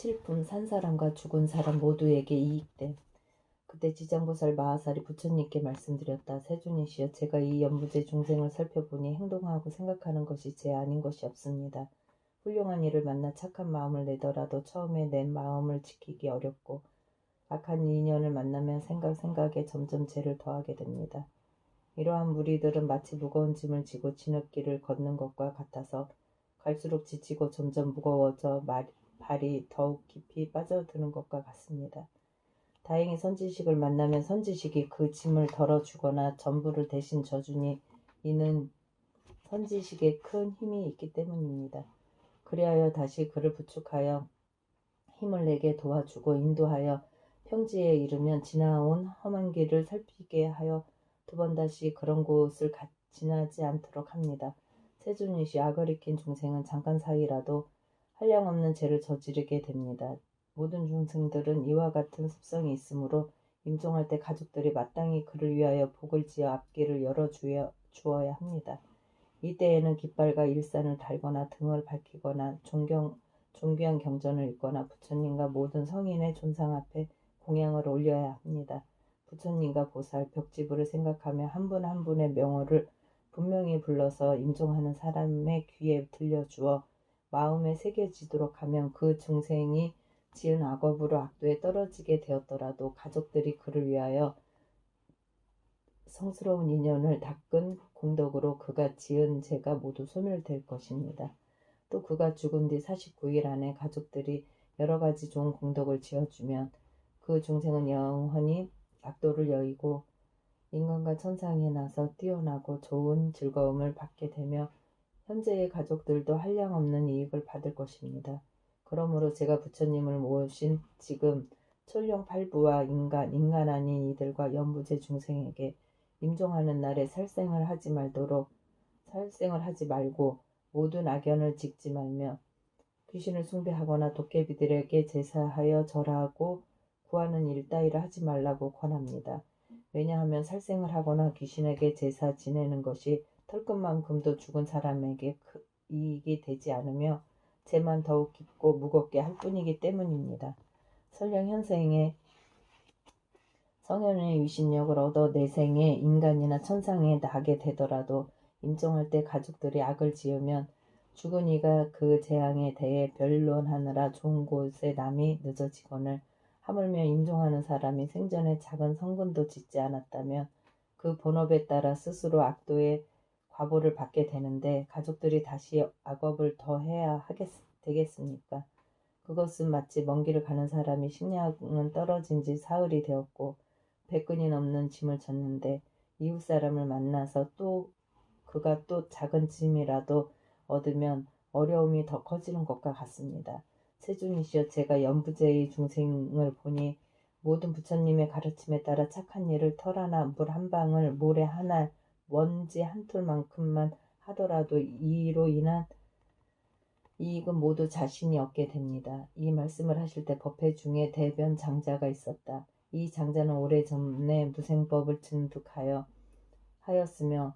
사실품 산 사람과 죽은 사람 모두에게 이익됨. 그때 지장보살 마하살이 부처님께 말씀드렸다. 세존이시여, 제가 이 연부제 중생을 살펴보니 행동하고 생각하는 것이 제 아닌 것이 없습니다. 훌륭한 이를 만나 착한 마음을 내더라도 처음에 내 마음을 지키기 어렵고 악한 인연을 만나면 생각에 점점 죄를 더하게 됩니다. 이러한 무리들은 마치 무거운 짐을 지고 진흙길을 걷는 것과 같아서 갈수록 지치고 점점 무거워져 발이 더욱 깊이 빠져드는 것과 같습니다. 다행히 선지식을 만나면 선지식이 그 짐을 덜어주거나 전부를 대신 져주니 이는 선지식에 큰 힘이 있기 때문입니다. 그리하여 다시 그를 부축하여 힘을 내게 도와주고 인도하여 평지에 이르면 지나온 험한 길을 살피게 하여 두 번 다시 그런 곳을 지나지 않도록 합니다. 세존이시, 악을 익힌 중생은 잠깐 사이라도 한량없는 죄를 저지르게 됩니다. 모든 중생들은 이와 같은 습성이 있으므로 임종할 때 가족들이 마땅히 그를 위하여 복을 지어 앞길을 열어주어야 합니다. 이때에는 깃발과 일산을 달거나 등을 밝히거나 존귀한 경전을 읽거나 부처님과 모든 성인의 존상 앞에 공양을 올려야 합니다. 부처님과 보살, 벽지부를 생각하며 한 분 한 분의 명호를 분명히 불러서 임종하는 사람의 귀에 들려주어 마음에 새겨지도록 하면 그 중생이 지은 악업으로 악도에 떨어지게 되었더라도 가족들이 그를 위하여 성스러운 인연을 닦은 공덕으로 그가 지은 죄가 모두 소멸될 것입니다. 또 그가 죽은 뒤 49일 안에 가족들이 여러 가지 좋은 공덕을 지어주면 그 중생은 영원히 악도를 여의고 인간과 천상에 나서 뛰어나고 좋은 즐거움을 받게 되며 현재의 가족들도 한량없는 이익을 받을 것입니다. 그러므로 제가 부처님을 모신 지금 천룡팔부와 인간 아닌 이들과 연부제 중생에게 임종하는 날에 살생을 하지 말고 모든 악연을 짓지 말며 귀신을 숭배하거나 도깨비들에게 제사하여 절하고 구하는 일 따위를 하지 말라고 권합니다. 왜냐하면 살생을 하거나 귀신에게 제사 지내는 것이 털끝만큼도 죽은 사람에게 이익이 되지 않으며 죄만 더욱 깊고 무겁게 할 뿐이기 때문입니다. 설령 현생에 성현의 위신력을 얻어 내생에 인간이나 천상에 나게 되더라도 임종할 때 가족들이 악을 지으면 죽은 이가 그 재앙에 대해 변론하느라 좋은 곳에 남이 늦어지거늘 하물며 임종하는 사람이 생전에 작은 성근도 짓지 않았다면 그 본업에 따라 스스로 악도의 과보를 받게 되는데 가족들이 다시 악업을 더 해야 되겠습니까? 그것은 마치 먼 길을 가는 사람이 식량은 떨어진 지 사흘이 되었고 100근이 넘는 짐을 졌는데 이웃 사람을 만나서 그가 또 작은 짐이라도 얻으면 어려움이 더 커지는 것과 같습니다. 세존이시여, 제가 연부제의 중생을 보니 모든 부처님의 가르침에 따라 착한 일을 털 하나, 물 한 방울, 모래 하나, 먼지 한 톨만큼만 하더라도 이로 인한 이익은 모두 자신이 얻게 됩니다. 이 말씀을 하실 때 법회 중에 대변 장자가 있었다. 이 장자는 오래전에 무생법을 하였으며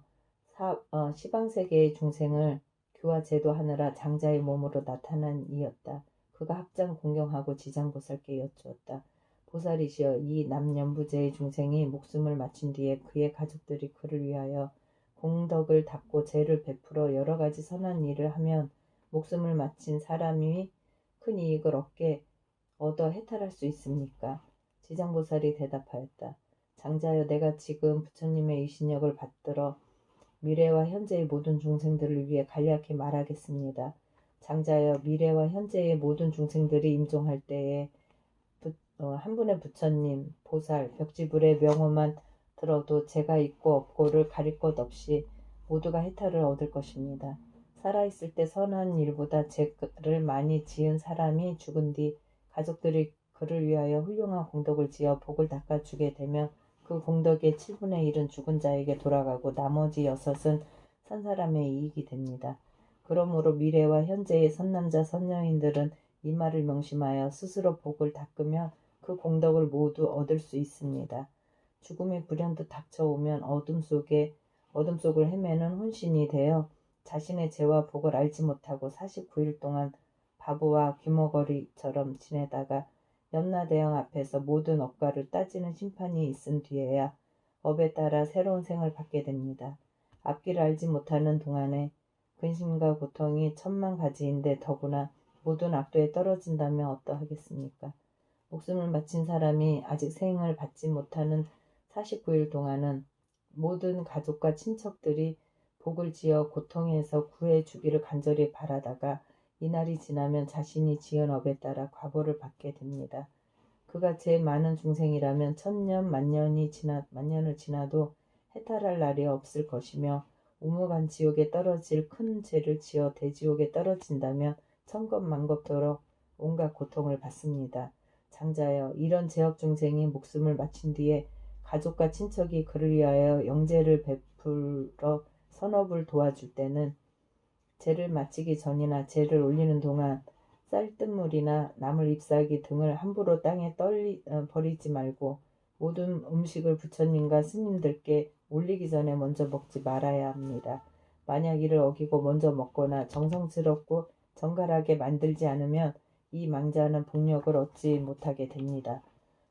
시방세계의 중생을 교화 제도하느라 장자의 몸으로 나타난 이였다. 그가 합장 공경하고 지장보살께 여쭈었다. 보살이시여, 이 남연부제의 중생이 목숨을 마친 뒤에 그의 가족들이 그를 위하여 공덕을 닦고 죄를 베풀어 여러 가지 선한 일을 하면 목숨을 마친 사람이 큰 이익을 얻어 해탈할 수 있습니까? 지장보살이 대답하였다. 장자여, 내가 지금 부처님의 이신력을 받들어 미래와 현재의 모든 중생들을 위해 간략히 말하겠습니다. 장자여, 미래와 현재의 모든 중생들이 임종할 때에 한 분의 부처님, 보살, 벽지불의 명호만 들어도 죄가 있고 없고를 가릴 것 없이 모두가 해탈을 얻을 것입니다. 살아있을 때 선한 일보다 죄를 많이 지은 사람이 죽은 뒤 가족들이 그를 위하여 훌륭한 공덕을 지어 복을 닦아주게 되면 그 공덕의 7분의 1은 죽은 자에게 돌아가고 나머지 6은 산 사람의 이익이 됩니다. 그러므로 미래와 현재의 선남자 선녀인들은 이 말을 명심하여 스스로 복을 닦으면 그 공덕을 모두 얻을 수 있습니다. 죽음이 불현듯 닥쳐오면 어둠 속을 헤매는 혼신이 되어 자신의 죄와 복을 알지 못하고 49일 동안 바보와 귀머거리처럼 지내다가 염라대왕 앞에서 모든 업과를 따지는 심판이 있은 뒤에야 업에 따라 새로운 생을 받게 됩니다. 앞길을 알지 못하는 동안에 근심과 고통이 천만 가지인데 더구나 모든 악도에 떨어진다면 어떠하겠습니까? 목숨을 바친 사람이 아직 생을 받지 못하는 49일 동안은 모든 가족과 친척들이 복을 지어 고통에서 구해주기를 간절히 바라다가 이날이 지나면 자신이 지은 업에 따라 과보를 받게 됩니다. 그가 제일 많은 중생이라면 천년 만년을 지나도 해탈할 날이 없을 것이며 우무간 지옥에 떨어질 큰 죄를 지어 대지옥에 떨어진다면 천겁만겁도록 온갖 고통을 받습니다. 장자여, 이런 제업 중생이 목숨을 마친 뒤에 가족과 친척이 그를 위하여 영재를 베풀어 선업을 도와줄 때는 죄를 마치기 전이나 죄를 올리는 동안 쌀뜨물이나 나물 잎사귀 등을 함부로 땅에 버리지 말고 모든 음식을 부처님과 스님들께 올리기 전에 먼저 먹지 말아야 합니다. 만약 이를 어기고 먼저 먹거나 정성스럽고 정갈하게 만들지 않으면 이 망자는 복력을 얻지 못하게 됩니다.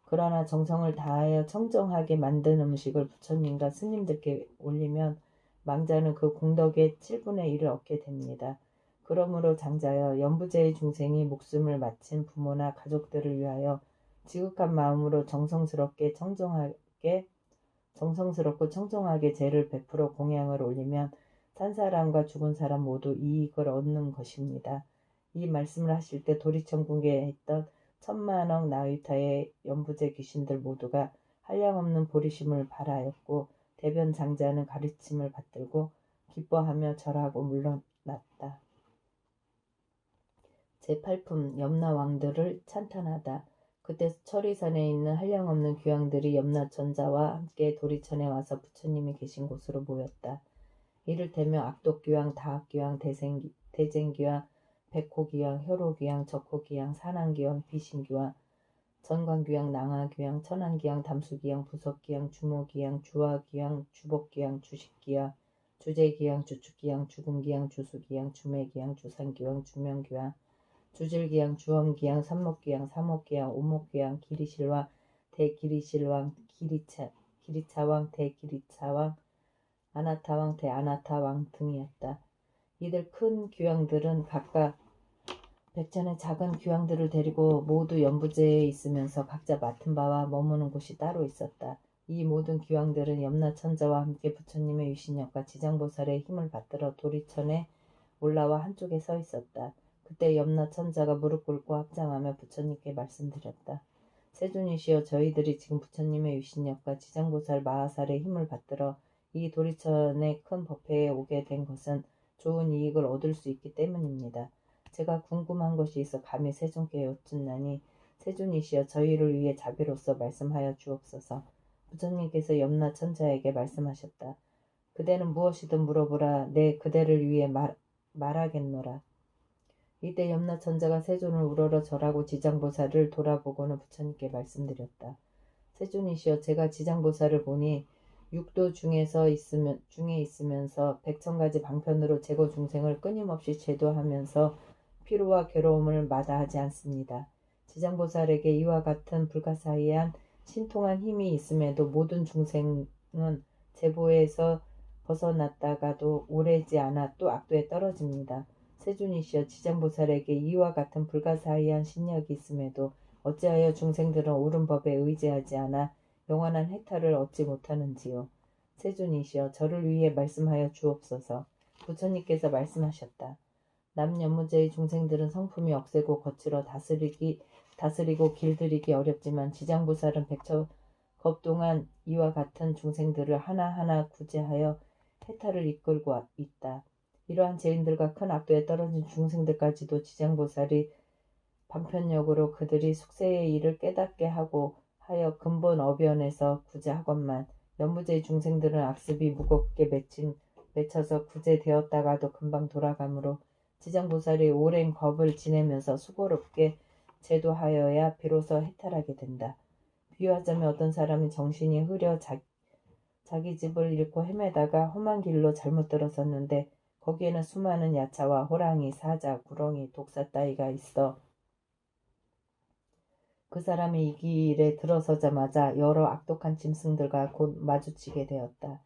그러나 정성을 다하여 청정하게 만든 음식을 부처님과 스님들께 올리면 망자는 그 공덕의 7분의 1을 얻게 됩니다. 그러므로 장자여, 연부제의 중생이 목숨을 마친 부모나 가족들을 위하여 지극한 마음으로 정성스럽고 청정하게 제를 베풀어 공양을 올리면 산 사람과 죽은 사람 모두 이익을 얻는 것입니다. 이 말씀을 하실 때 도리천국에 있던 천만억 나위타의 연부제 귀신들 모두가 한량없는 보리심을 발하였고 대변 장자는 가르침을 받들고 기뻐하며 절하고 물러났다. 제8품 염라왕들을 찬탄하다. 그때 철의산에 있는 한량없는 귀왕들이 염라천자와 함께 도리천에 와서 부처님이 계신 곳으로 모였다. 이를테면 악독귀왕, 다악귀왕, 대쟁귀왕, 백호귀왕, 혈호귀왕, 적호귀왕, 산왕귀왕, 비신귀왕, 전광귀왕, 낭하귀왕, 천안귀왕, 담수귀왕, 부석귀왕, 주모귀왕, 주화귀왕, 주복귀왕, 주식귀왕, 주제귀왕, 주축귀왕, 주금귀왕, 주수귀왕, 주매귀왕, 주산귀왕, 주명귀왕, 주질귀왕, 주엄귀왕, 삼목귀왕, 사목귀왕, 오목귀왕, 기리실왕, 대기리실왕, 기리차왕, 대기리차왕, 아나타왕, 대아나타왕 등이었다. 이들 큰 귀왕들은 각각 백전의 작은 귀왕들을 데리고 모두 연부제에 있으면서 각자 맡은 바와 머무는 곳이 따로 있었다. 이 모든 귀왕들은 염라천자와 함께 부처님의 유신력과 지장보살의 힘을 받들어 도리천에 올라와 한쪽에 서 있었다. 그때 염라천자가 무릎 꿇고 합장하며 부처님께 말씀드렸다. 세존이시여, 저희들이 지금 부처님의 유신력과 지장보살 마하살의 힘을 받들어 이 도리천의 큰 법회에 오게 된 것은 좋은 이익을 얻을 수 있기 때문입니다. 제가 궁금한 것이 있어 감히 세존께 여쭙나니 세존이시여, 저희를 위해 자비로서 말씀하여 주옵소서. 부처님께서 염라천자에게 말씀하셨다. 그대는 무엇이든 물어보라. 내 그대를 위해 말하겠노라. 이때 염라천자가 세존을 우러러 절하고 지장보살을 돌아보고는 부처님께 말씀드렸다. 세존이시여, 제가 지장보살을 보니 육도 중에 있으면서 백천가지 방편으로 제거 중생을 끊임없이 제도하면서 피로와 괴로움을 마다하지 않습니다. 지장보살에게 이와 같은 불가사의한 신통한 힘이 있음에도 모든 중생은 제보에서 벗어났다가도 오래지 않아 또 악도에 떨어집니다. 세존이시여, 지장보살에게 이와 같은 불가사의한 신력이 있음에도 어찌하여 중생들은 옳은 법에 의지하지 않아 영원한 해탈을 얻지 못하는지요. 세존이시여, 저를 위해 말씀하여 주옵소서. 부처님께서 말씀하셨다. 남연무제의 중생들은 성품이 억세고 거칠어 다스리고 길들이기 어렵지만 지장보살은 백척겁 동안 이와 같은 중생들을 하나하나 구제하여 해탈을 이끌고 있다. 이러한 죄인들과 큰 악도에 떨어진 중생들까지도 지장보살이 방편력으로 그들이 숙세의 일을 깨닫게 하고 하여 근본 어변에서 구제하건만 연무제의 중생들은 악습이 무겁게 맺혀서 구제되었다가도 금방 돌아가므로 지장보살이 오랜 겁을 지내면서 수고롭게 제도하여야 비로소 해탈하게 된다. 비유하자면 어떤 사람이 정신이 흐려 자기 집을 잃고 헤매다가 험한 길로 잘못 들어섰는데 거기에는 수많은 야차와 호랑이, 사자, 구렁이, 독사 따위가 있어 그 사람이 이 길에 들어서자마자 여러 악독한 짐승들과 곧 마주치게 되었다.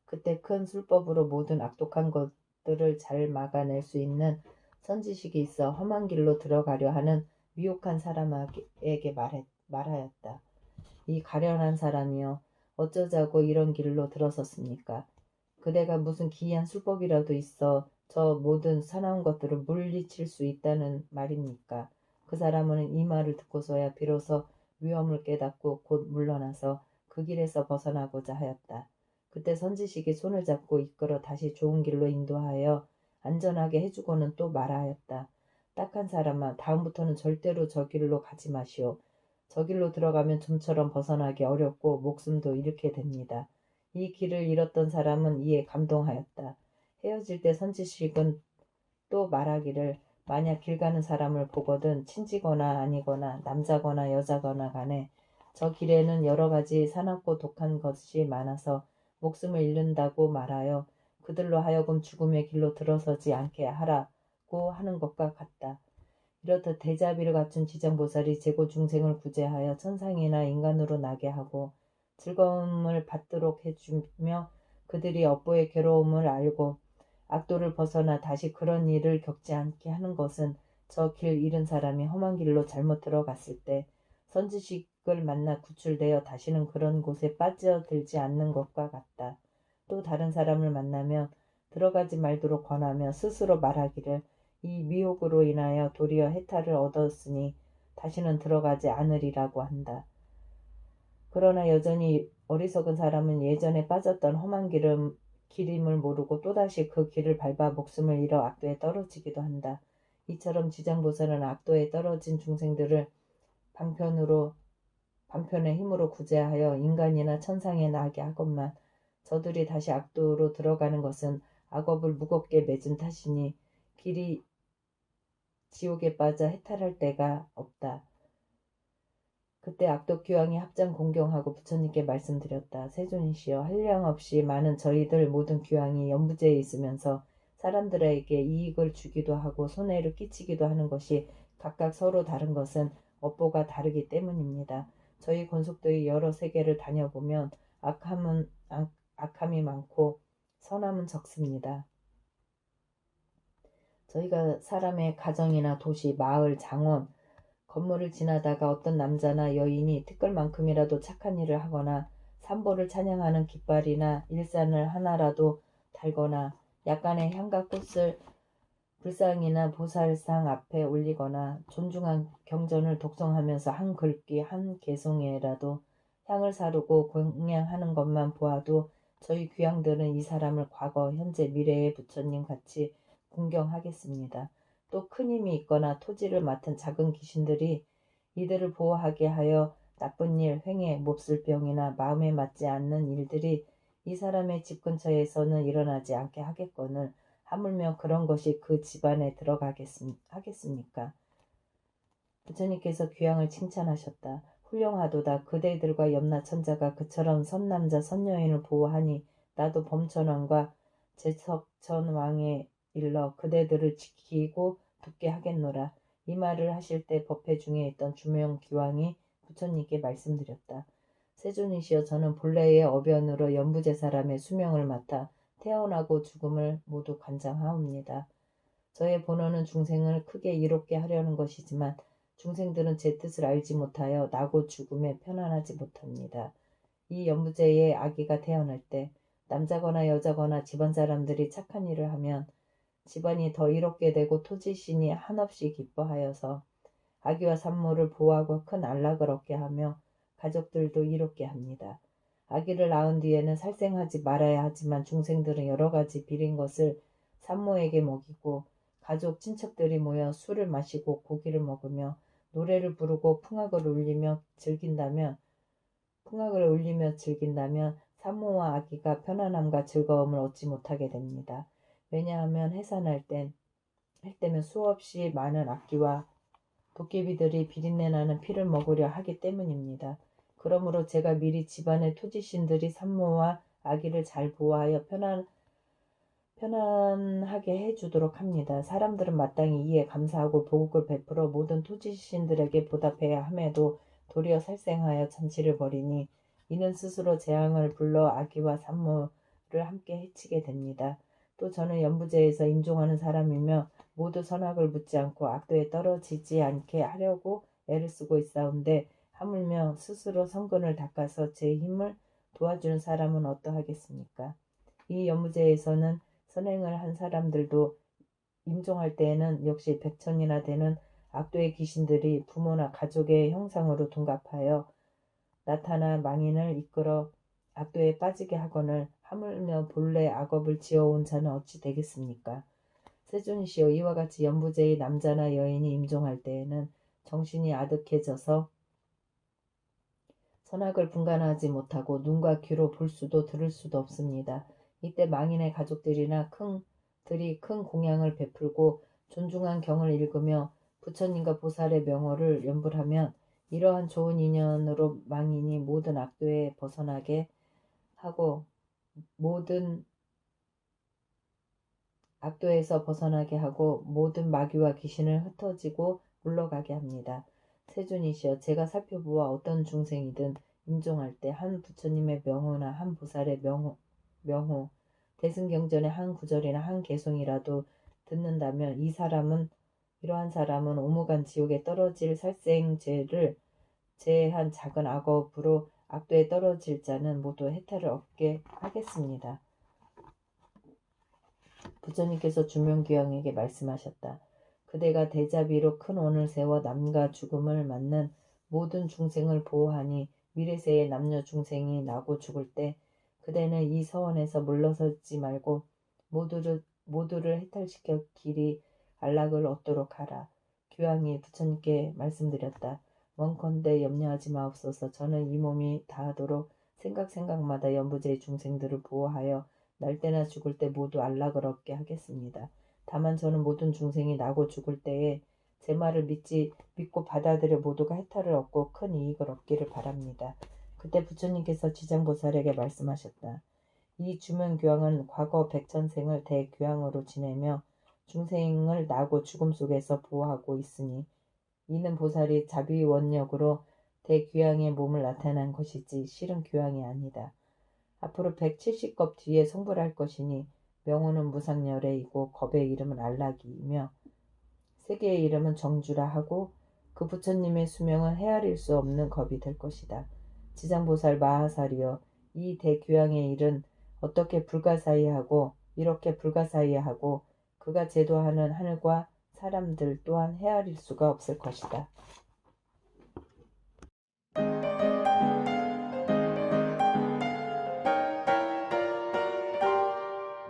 그때 큰 술법으로 모든 악독한 것들을 잘 막아낼 수 있는 선지식이 있어 험한 길로 들어가려 하는 미혹한 사람에게 말하였다. 이 가련한 사람이여, 어쩌자고 이런 길로 들어섰습니까? 그대가 무슨 기이한 술법이라도 있어 저 모든 사나운 것들을 물리칠 수 있다는 말입니까? 그 사람은 이 말을 듣고서야 비로소 위험을 깨닫고 곧 물러나서 그 길에서 벗어나고자 하였다. 그때 선지식이 손을 잡고 이끌어 다시 좋은 길로 인도하여 안전하게 해주고는 또 말하였다. 딱한 사람아, 다음부터는 절대로 저 길로 가지 마시오. 저 길로 들어가면 좀처럼 벗어나기 어렵고 목숨도 잃게 됩니다. 이 길을 잃었던 사람은 이에 감동하였다. 헤어질 때 선지식은 또 말하기를, 만약 길 가는 사람을 보거든 친지거나 아니거나 남자거나 여자거나 간에 저 길에는 여러 가지 사납고 독한 것이 많아서 목숨을 잃는다고 말하여 그들로 하여금 죽음의 길로 들어서지 않게 하라고 하는 것과 같다. 이렇듯 대자비를 갖춘 지장보살이 재고 중생을 구제하여 천상이나 인간으로 나게 하고 즐거움을 받도록 해주며 그들이 업보의 괴로움을 알고 악도를 벗어나 다시 그런 일을 겪지 않게 하는 것은 저 길 잃은 사람이 험한 길로 잘못 들어갔을 때 선지식을 만나 구출되어 다시는 그런 곳에 빠져들지 않는 것과 같다. 또 다른 사람을 만나면 들어가지 말도록 권하며 스스로 말하기를, 이 미혹으로 인하여 도리어 해탈을 얻었으니 다시는 들어가지 않으리라고 한다. 그러나 여전히 어리석은 사람은 예전에 빠졌던 험한 길임을 모르고 또다시 그 길을 밟아 목숨을 잃어 악도에 떨어지기도 한다. 이처럼 지장보살은 악도에 떨어진 중생들을 방편의 힘으로 구제하여 인간이나 천상에 나게 하건만 저들이 다시 악도로 들어가는 것은 악업을 무겁게 맺은 탓이니 길이 지옥에 빠져 해탈할 데가 없다. 그때 악독 교황이 합장 공경하고 부처님께 말씀드렸다. 세존이시여, 한량없이 많은 저희들 모든 교황이 연부제에 있으면서 사람들에게 이익을 주기도 하고 손해를 끼치기도 하는 것이 각각 서로 다른 것은 업보가 다르기 때문입니다. 저희 권속도의 여러 세계를 다녀보면 악함이 많고 선함은 적습니다. 저희가 사람의 가정이나 도시, 마을, 장원, 건물을 지나다가 어떤 남자나 여인이 티끌만큼이라도 착한 일을 하거나 삼보를 찬양하는 깃발이나 일산을 하나라도 달거나 약간의 향과 꽃을 불상이나 보살상 앞에 올리거나 존중한 경전을 독송하면서 한 글귀 한 개송에라도 향을 사르고 공양하는 것만 보아도 저희 귀향들은 이 사람을 과거, 현재, 미래의 부처님 같이 공경하겠습니다. 또 큰 힘이 있거나 토지를 맡은 작은 귀신들이 이들을 보호하게 하여 나쁜 일, 횡해, 몹쓸 병이나 마음에 맞지 않는 일들이 이 사람의 집 근처에서는 일어나지 않게 하겠거늘 하물며 그런 것이 그 집안에 하겠습니까? 부처님께서 귀향을 칭찬하셨다. 훌륭하도다. 그대들과 염라 천자가 그처럼 선남자 선여인을 보호하니 나도 범천왕과 제석천왕에 일러 그대들을 지키고 돕게 하겠노라. 이 말을 하실 때 법회 중에 있던 주명귀왕이 부처님께 말씀드렸다. 세존이시여, 저는 본래의 어변으로 연부제사람의 수명을 맡아 태어나고 죽음을 모두 관장하옵니다. 저의 본원은 중생을 크게 이롭게 하려는 것이지만 중생들은 제 뜻을 알지 못하여 나고 죽음에 편안하지 못합니다. 이 연부제의 아기가 태어날 때 남자거나 여자거나 집안 사람들이 착한 일을 하면 집안이 더 이롭게 되고 토지신이 한없이 기뻐하여서 아기와 산모를 보호하고 큰 안락을 얻게 하며 가족들도 이롭게 합니다. 아기를 낳은 뒤에는 살생하지 말아야 하지만 중생들은 여러 가지 비린 것을 산모에게 먹이고 가족 친척들이 모여 술을 마시고 고기를 먹으며 노래를 부르고 풍악을 울리며 즐긴다면 산모와 아기가 편안함과 즐거움을 얻지 못하게 됩니다. 왜냐하면 해산할 때면 수없이 많은 악기와 도깨비들이 비린내 나는 피를 먹으려 하기 때문입니다. 그러므로 제가 미리 집안의 토지신들이 산모와 아기를 잘 보호하여 편안하게 해주도록 합니다. 사람들은 마땅히 이에 감사하고 복을 베풀어 모든 토지신들에게 보답해야 함에도 도리어 살생하여 잔치를 벌이니 이는 스스로 재앙을 불러 아기와 산모를 함께 해치게 됩니다. 또 저는 연부제에서 임종하는 사람이며 모두 선악을 묻지 않고 악도에 떨어지지 않게 하려고 애를 쓰고 있사온데 하물며 스스로 성근을 닦아서 제 힘을 도와주는 사람은 어떠하겠습니까? 이 연무제에서는 선행을 한 사람들도 임종할 때에는 역시 100천이나 되는 악도의 귀신들이 부모나 가족의 형상으로 둔갑하여 나타나 망인을 이끌어 악도에 빠지게 하거늘 하물며 본래 악업을 지어온 자는 어찌 되겠습니까? 세존이시여, 이와 같이 연부제의 남자나 여인이 임종할 때에는 정신이 아득해져서 선악을 분간하지 못하고 눈과 귀로 볼 수도 들을 수도 없습니다. 이때 망인의 가족들이나 들이 큰 공양을 베풀고 존중한 경을 읽으며 부처님과 보살의 명호를 연불하면 이러한 좋은 인연으로 망인이 모든 악도에 벗어나게 하고 모든 악도에서 벗어나게 하고 모든 마귀와 귀신을 흩어지고 물러가게 합니다. 세존이시여, 제가 살펴보아 어떤 중생이든 임종할 때 한 부처님의 명호나 한 보살의 명호, 대승경전의 한 구절이나 한 개송이라도 듣는다면 이러한 사람은 오무간 지옥에 떨어질 살생죄를 제한 작은 악업으로 악도에 떨어질 자는 모두 해탈을 얻게 하겠습니다. 부처님께서 주명귀왕에게 말씀하셨다. 그대가 대자비로 큰 원을 세워 남과 죽음을 맞는 모든 중생을 보호하니 미래세의 남녀 중생이 나고 죽을 때 그대는 이 서원에서 물러서지 말고 모두를 해탈시켜 길이 안락을 얻도록 하라. 귀왕이 부처님께 말씀드렸다. 원컨대 염려하지 마옵소서. 저는 이 몸이 다하도록 생각마다 연부제의 중생들을 보호하여 날 때나 죽을 때 모두 안락을 얻게 하겠습니다. 다만 저는 모든 중생이 나고 죽을 때에 제 말을 믿고 받아들여 모두가 해탈을 얻고 큰 이익을 얻기를 바랍니다. 그때 부처님께서 지장보살에게 말씀하셨다. 이 주명귀왕은 과거 백천생을 대귀왕으로 지내며 중생을 나고 죽음 속에서 보호하고 있으니 이는 보살이 자비원력으로 대귀왕의 몸을 나타난 것이지 실은 귀왕이 아니다. 앞으로 170겁 뒤에 성불할 것이니 명호는 무상열애이고 겁의 이름은 안락이며 세계의 이름은 정주라 하고 그 부처님의 수명은 헤아릴 수 없는 겁이 될 것이다. 지장보살 마하살이여, 이 대귀왕의 일은 어떻게 이렇게 불가사의하고 그가 제도하는 하늘과 사람들 또한 헤아릴 수가 없을 것이다.